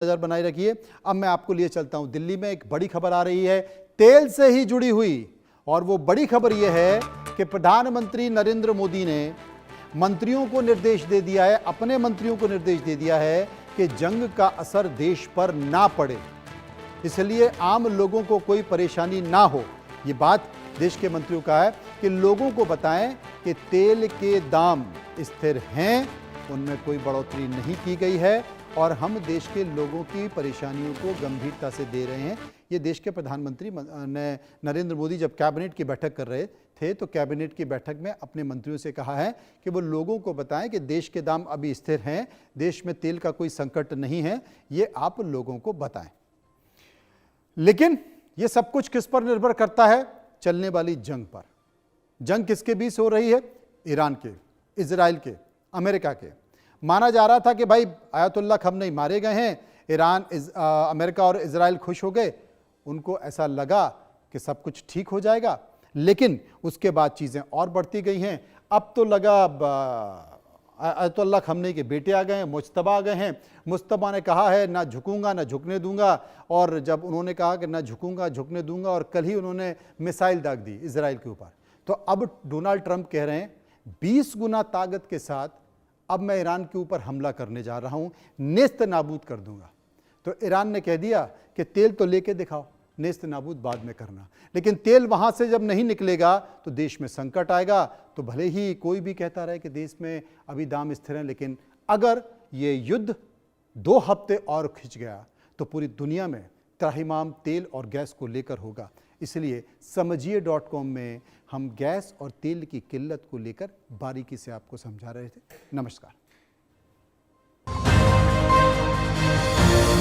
नजर बनाए रखिए। अब मैं आपको लिए चलता हूं दिल्ली में। एक बड़ी खबर आ रही है तेल से ही जुड़ी हुई, और वो बड़ी खबर यह है कि प्रधानमंत्री नरेंद्र मोदी ने मंत्रियों को निर्देश दे दिया है, अपने मंत्रियों को निर्देश दे दिया है कि जंग का असर देश पर ना पड़े, इसलिए आम लोगों को कोई परेशानी ना हो। ये बात देश के मंत्रियों का है कि लोगों को बताएं कि तेल के दाम स्थिर हैं, उनमें कोई बढ़ोतरी नहीं की गई है और हम देश के लोगों की परेशानियों को गंभीरता से दे रहे हैं। ये देश के प्रधानमंत्री नरेंद्र मोदी जब कैबिनेट की बैठक कर रहे थे तो कैबिनेट की बैठक में अपने मंत्रियों से कहा है कि वो लोगों को बताएं कि देश के दाम अभी स्थिर हैं, देश में तेल का कोई संकट नहीं है, ये आप लोगों को बताएं। लेकिन ये सब कुछ किस पर निर्भर करता है? चलने वाली जंग पर। जंग किसके बीच हो रही है? ईरान के, इजराइल के, अमेरिका के। माना जा रहा था कि भाई आयतुल्लाह खamenei मारे गए हैं, अमेरिका और इजराइल खुश हो गए, उनको ऐसा लगा कि सब कुछ ठीक हो जाएगा। लेकिन उसके बाद चीज़ें और बढ़ती गई हैं। अब तो लगा आयतुल्लाह खamenei के बेटे आ गए हैं, मुज्तबा आ गए हैं। मुज्तबा ने कहा है ना झुकूंगा ना झुकने दूंगा, और जब उन्होंने कहा कि ना झुकूंगा झुकने दूंगा, और कल ही उन्होंने मिसाइल दाग दी इजराइल के ऊपर, तो अब डोनाल्ड ट्रंप कह रहे हैं 20 गुना ताकत के साथ अब मैं ईरान के ऊपर हमला करने जा रहा हूं, नेस्त नाबूद कर दूंगा। तो ईरान ने कह दिया कि तेल तो लेके दिखाओ, नेस्त नाबूद बाद में करना। लेकिन तेल वहां से जब नहीं निकलेगा तो देश में संकट आएगा। तो भले ही कोई भी कहता रहे कि देश में अभी दाम स्थिर हैं, लेकिन अगर ये युद्ध 2 हफ्ते और खिंच गया तो पूरी दुनिया में त्राहिमाम तेल और गैस को लेकर होगा। इसलिए समझिए.com में हम गैस और तेल की किल्लत को लेकर बारीकी से आपको समझा रहे थे। नमस्कार।